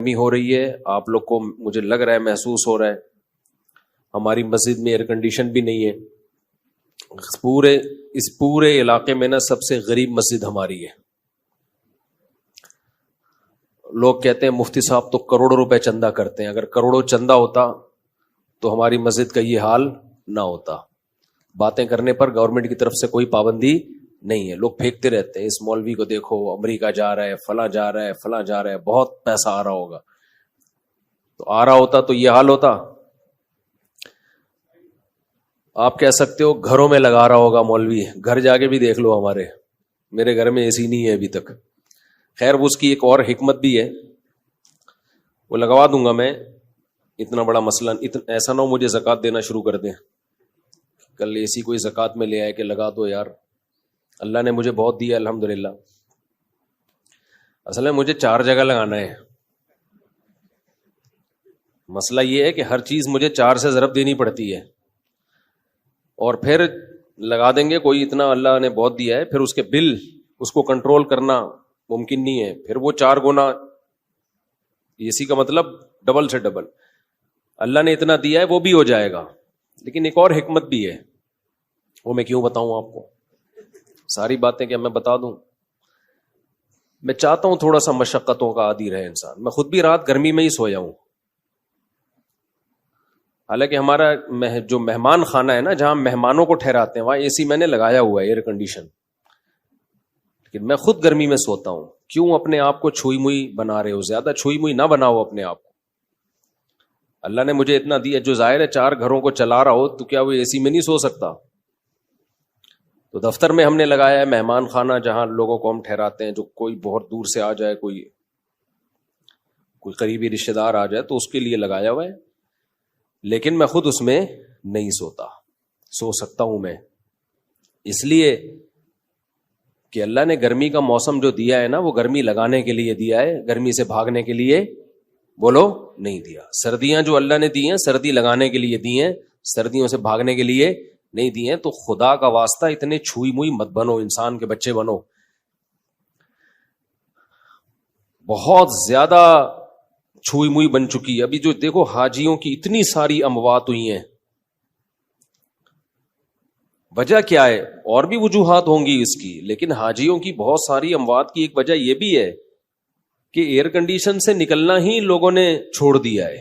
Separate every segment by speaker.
Speaker 1: گرمی ہو رہی ہے، آپ لوگ کو مجھے لگ رہا ہے محسوس ہو رہا ہے. ہماری مسجد میں ایئر کنڈیشن بھی نہیں ہے. اس پورے علاقے میں نا سب سے غریب مسجد ہماری ہے. لوگ کہتے ہیں مفتی صاحب تو کروڑوں روپے چندہ کرتے ہیں. اگر کروڑوں چندہ ہوتا تو ہماری مسجد کا یہ حال نہ ہوتا. باتیں کرنے پر گورنمنٹ کی طرف سے کوئی پابندی نہیں ہے. لوگ پھینکتے رہتے ہیں اس مولوی کو دیکھو امریکہ جا رہا ہے، فلاں جا رہا ہے، فلاں جا رہا ہے، بہت پیسہ آ رہا ہوگا. تو آ رہا ہوتا تو یہ حال ہوتا. آپ کہہ سکتے ہو گھروں میں لگا رہا ہوگا مولوی. گھر جا کے بھی دیکھ لو، میرے گھر میں اے سی نہیں ہے ابھی تک. خیر اس کی ایک اور حکمت بھی ہے، وہ لگوا دوں گا میں. اتنا بڑا مسئلہ ایسا نہ ہو مجھے زکوٰۃ دینا شروع کر دیں. کل اے سی کوئی زکوٰۃ میں لے آئے کہ لگا دو یار. اللہ نے مجھے بہت دیا الحمدللہ. اصل میں مجھے 4 جگہ لگانا ہے. مسئلہ یہ ہے کہ ہر چیز مجھے 4 سے ضرب دینی پڑتی ہے، اور پھر لگا دیں گے کوئی اتنا اللہ نے بہت دیا ہے، پھر اس کے بل اس کو کنٹرول کرنا ممکن نہیں ہے. پھر وہ 4 گنا اسی کا مطلب ڈبل سے ڈبل. اللہ نے اتنا دیا ہے وہ بھی ہو جائے گا. لیکن ایک اور حکمت بھی ہے، وہ میں کیوں بتاؤں آپ کو؟ ساری باتیں کیا میں بتا دوں؟ میں چاہتا ہوں تھوڑا سا مشقتوں کا عادی رہے انسان. میں خود بھی رات گرمی میں ہی سویا ہوں. حالانکہ ہمارا جو مہمان خانہ ہے نا، جہاں مہمانوں کو ٹھہراتے ہیں، وہاں اے سی میں نے لگایا ہوا ہے، ایئر کنڈیشن. لیکن میں خود گرمی میں سوتا ہوں. کیوں اپنے آپ کو چھوئی موئی بنا رہے ہو؟ زیادہ چھوئی موئی نہ بناؤ اپنے آپ کو. اللہ نے مجھے اتنا دیا. جو ظاہر ہے 4 گھروں کو چلا رہا ہو تو کیا وہ اے سی میں نہیں سو سکتا؟ تو دفتر میں ہم نے لگایا ہے مہمان خانہ، جہاں لوگوں کو ہم ٹھہراتے ہیں. جو کوئی بہت دور سے آ جائے، کوئی قریبی رشتہ دار آ جائے تو اس کے لیے لگایا ہوا ہے. لیکن میں خود اس میں نہیں سوتا. سو سکتا ہوں میں اس لیے کہ اللہ نے گرمی کا موسم جو دیا ہے نا، وہ گرمی لگانے کے لیے دیا ہے، گرمی سے بھاگنے کے لیے بولو نہیں دیا. سردیاں جو اللہ نے دی ہیں سردی لگانے کے لیے دی ہیں، سردیوں سے بھاگنے کے لیے نہیں دی ہیں. تو خدا کا واسطہ اتنے چھوئی موئی مت بنو، انسان کے بچے بنو. بہت زیادہ چھوئی موئی بن چکی ہے. ابھی جو دیکھو حاجیوں کی اتنی ساری اموات ہوئی ہیں، وجہ کیا ہے؟ اور بھی وجوہات ہوں گی اس کی، لیکن حاجیوں کی بہت ساری اموات کی ایک وجہ یہ بھی ہے کہ ایئر کنڈیشن سے نکلنا ہی لوگوں نے چھوڑ دیا ہے.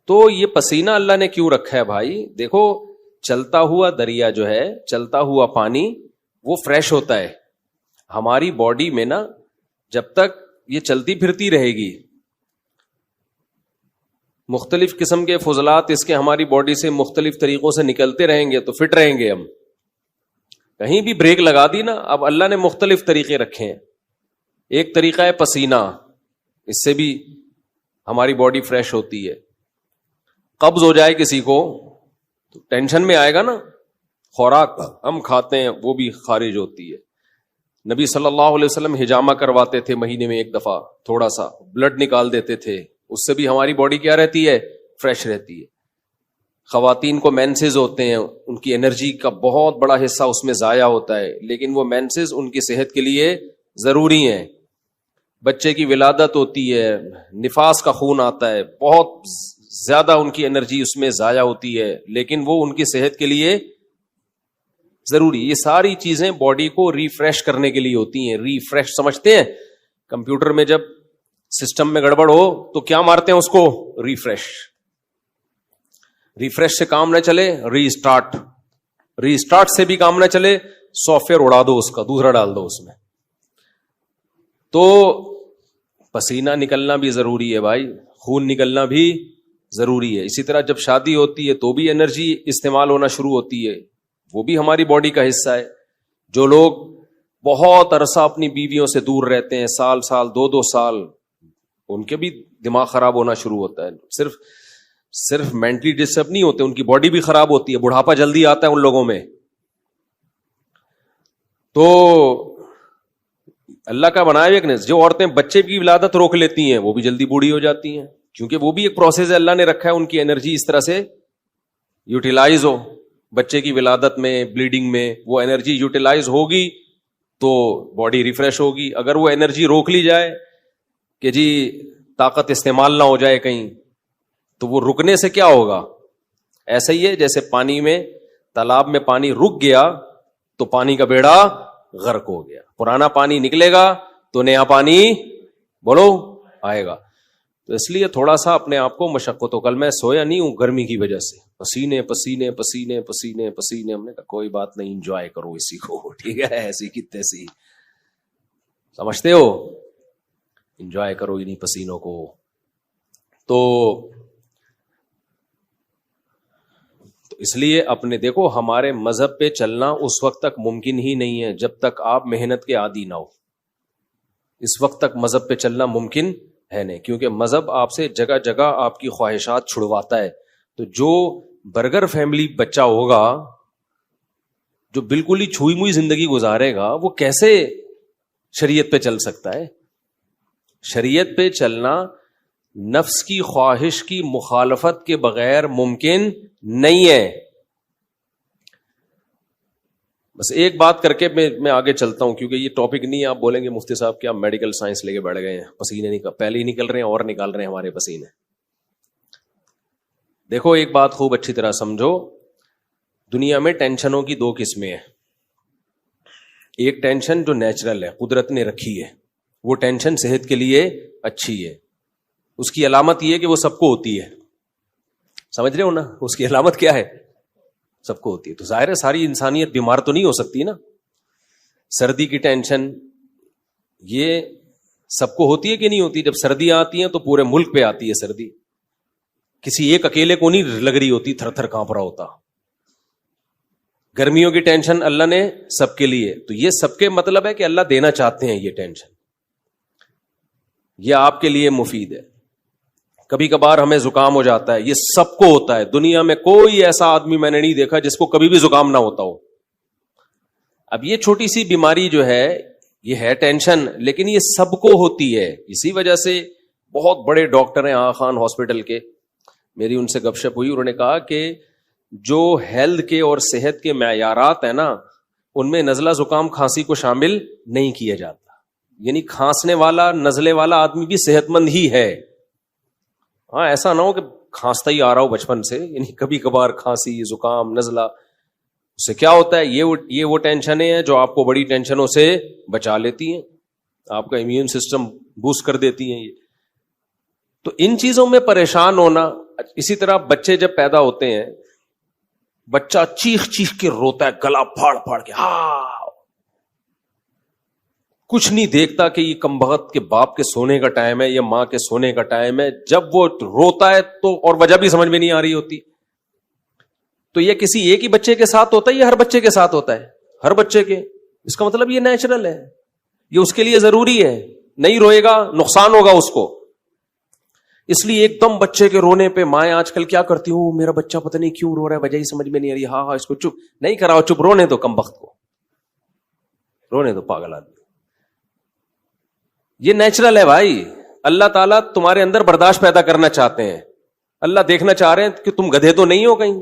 Speaker 1: تو یہ پسینہ اللہ نے کیوں رکھا ہے بھائی؟ دیکھو چلتا ہوا دریا جو ہے، چلتا ہوا پانی، وہ فریش ہوتا ہے. ہماری باڈی میں نا جب تک یہ چلتی پھرتی رہے گی، مختلف قسم کے فضلات اس کے ہماری باڈی سے مختلف طریقوں سے نکلتے رہیں گے تو فٹ رہیں گے ہم. کہیں بھی بریک لگا دی نا، اب اللہ نے مختلف طریقے رکھے ہیں. ایک طریقہ ہے پسینہ، اس سے بھی ہماری باڈی فریش ہوتی ہے. قبض ہو جائے کسی کو تو ٹینشن میں آئے گا نا، خوراک ہم کھاتے ہیں وہ بھی خارج ہوتی ہے. نبی صلی اللہ علیہ وسلم حجامہ کرواتے تھے، مہینے میں ایک دفعہ تھوڑا سا بلڈ نکال دیتے تھے، اس سے بھی ہماری باڈی کیا رہتی ہے؟ فریش رہتی ہے. خواتین کو مینسز ہوتے ہیں، ان کی انرجی کا بہت بڑا حصہ اس میں ضائع ہوتا ہے، لیکن وہ مینسز ان کی صحت کے لیے ضروری ہیں. بچے کی ولادت ہوتی ہے، نفاس کا خون آتا ہے، بہت زیادہ ان کی انرجی اس میں ضائع ہوتی ہے، لیکن وہ ان کی صحت کے لیے ضروری. یہ ساری چیزیں باڈی کو ریفریش کرنے کے لیے ہوتی ہیں. ریفریش سمجھتے ہیں؟ کمپیوٹر میں جب سسٹم میں گڑبڑ ہو تو کیا مارتے ہیں اس کو؟ ریفریش. ریفریش سے کام نہ چلے ری اسٹارٹ. ری اسٹارٹ سے بھی کام نہ چلے سافٹ ویئر اڑا دو، اس کا دوسرا ڈال دو اس میں. تو پسینہ نکلنا بھی ضروری ہے بھائی، خون نکلنا بھی ضروری ہے. اسی طرح جب شادی ہوتی ہے تو بھی انرجی استعمال ہونا شروع ہوتی ہے، وہ بھی ہماری باڈی کا حصہ ہے. جو لوگ بہت عرصہ اپنی بیویوں سے دور رہتے ہیں، سال 2 سال، ان کے بھی دماغ خراب ہونا شروع ہوتا ہے. صرف مینٹلی ڈسٹرب نہیں ہوتے، ان کی باڈی بھی خراب ہوتی ہے. بڑھاپا جلدی آتا ہے ان لوگوں میں. تو اللہ کا بنایا ایک نے، جو عورتیں بچے کی ولادت روک لیتی ہیں وہ بھی جلدی بوڑھی ہو جاتی ہیں، کیونکہ وہ بھی ایک پروسیس ہے اللہ نے رکھا ہے. ان کی انرجی اس طرح سے یوٹیلائز ہو. بچے کی ولادت میں، بلیڈنگ میں وہ انرجی یوٹیلائز ہوگی تو باڈی ریفریش ہوگی. اگر وہ انرجی روک لی جائے کہ جی طاقت استعمال نہ ہو جائے کہیں، تو وہ رکنے سے کیا ہوگا؟ ایسا ہی ہے جیسے پانی میں، تالاب میں پانی رک گیا تو پانی کا بیڑا غرق ہو گیا، پرانا پانی نکلے گا تو نیا پانی بولو آئے گا. تو اس لیے تھوڑا سا اپنے آپ کو مشقت ہو. کل میں سویا نہیں ہوں گرمی کی وجہ سے، پسینے پسینے پسینے پسینے پسینے. ہم نے کہا کوئی بات نہیں، انجوائے کرو اسی کو، ٹھیک ہے، ایسی کی تیسی، سمجھتے ہو، انجوائے کرو انہیں پسینوں کو. تو اس لیے اپنے دیکھو، ہمارے مذہب پہ چلنا اس وقت تک ممکن ہی نہیں ہے جب تک آپ محنت کے عادی نہ ہو. اس وقت تک مذہب پہ چلنا ممکن ہے نہیں، کیونکہ مذہب آپ سے جگہ جگہ آپ کی خواہشات چھڑواتا ہے. تو جو برگر فیملی بچہ ہوگا، جو بالکل ہی چھوئی موئی زندگی گزارے گا، وہ کیسے شریعت پہ چل سکتا ہے؟ شریعت پہ چلنا نفس کی خواہش کی مخالفت کے بغیر ممکن نہیں ہے. بس ایک بات کر کے میں آگے چلتا ہوں، کیونکہ یہ ٹاپک نہیں ہے. آپ بولیں گے مفتی صاحب کیا میڈیکل سائنس لے کے بیٹھ گئے ہیں، پسینے پہلے ہی نکل رہے ہیں اور نکال رہے ہیں ہمارے پسینے. دیکھو ایک بات خوب اچھی طرح سمجھو، دنیا میں ٹینشنوں کی دو قسمیں ہیں. ایک ٹینشن جو نیچرل ہے، قدرت نے رکھی ہے، وہ ٹینشن صحت کے لیے اچھی ہے. اس کی علامت یہ ہے کہ وہ سب کو ہوتی ہے. سمجھ رہے ہو نا؟ اس کی علامت کیا ہے؟ سب کو ہوتی ہے. تو ظاہر ہے ساری انسانیت بیمار تو نہیں ہو سکتی نا. سردی کی ٹینشن یہ سب کو ہوتی ہے کہ نہیں ہوتی؟ جب سردیاں آتی ہیں تو پورے ملک پہ آتی ہے سردی، کسی ایک اکیلے کو نہیں لگ رہی ہوتی، تھر تھر کانپ رہا ہوتا. گرمیوں کی ٹینشن اللہ نے سب کے لیے، تو یہ سب کے مطلب ہے کہ اللہ دینا چاہتے ہیں یہ ٹینشن، یہ آپ کے لیے مفید ہے. کبھی کبھار ہمیں زکام ہو جاتا ہے، یہ سب کو ہوتا ہے. دنیا میں کوئی ایسا آدمی میں نے نہیں دیکھا جس کو کبھی بھی زکام نہ ہوتا ہو. اب یہ چھوٹی سی بیماری جو ہے یہ ہے ٹینشن، لیکن یہ سب کو ہوتی ہے. اسی وجہ سے بہت بڑے ڈاکٹر ہیں آغا خان ہاسپٹل کے، میری ان سے گپ شپ ہوئی، انہوں نے کہا کہ جو ہیلتھ کے اور صحت کے معیارات ہیں نا، ان میں نزلہ زکام کھانسی کو شامل نہیں کیا جاتا. یعنی کھانسنے والا نزلے والا آدمی بھی صحت مند ہی ہے. ہاں ایسا نہ ہو کہ کھانستا ہی آ رہا ہو بچپن سے، یعنی کبھی کبھار کھانسی زکام نزلہ، اس سے کیا ہوتا ہے؟ یہ وہ ٹینشنیں ہیں جو آپ کو بڑی ٹینشنوں سے بچا لیتی ہیں، آپ کا امیون سسٹم بوسٹ کر دیتی ہیں. یہ تو ان چیزوں میں پریشان ہونا. اسی طرح بچے جب پیدا ہوتے ہیں، بچہ چیخ چیخ کے روتا ہے، گلا پھاڑ پھاڑ کے، ہاں کچھ نہیں دیکھتا کہ یہ کمبخت کے باپ کے سونے کا ٹائم ہے یا ماں کے سونے کا ٹائم ہے. جب وہ روتا ہے تو اور وجہ بھی سمجھ میں نہیں آ رہی ہوتی. تو یہ کسی ایک ہی بچے کے ساتھ ہوتا ہے یا ہر بچے کے ساتھ ہوتا ہے؟ ہر بچے کے. اس کا مطلب یہ نیچرل ہے، یہ اس کے لیے ضروری ہے. نہیں روئے گا نقصان ہوگا اس کو. اس لیے ایک دم بچے کے رونے پہ مائیں آج کل کیا کرتی ہوں، میرا بچہ پتہ نہیں کیوں رو رہا ہے، وجہ ہی سمجھ میں نہیں آ رہی، ہاں اس کو چپ نہیں کراؤ، چپ رونے دو، کمبخت کو رونے دو، پاگل آدمی. یہ نیچرل ہے بھائی. اللہ تعالیٰ تمہارے اندر برداشت پیدا کرنا چاہتے ہیں. اللہ دیکھنا چاہ رہے ہیں کہ تم گدھے تو نہیں ہو کہیں.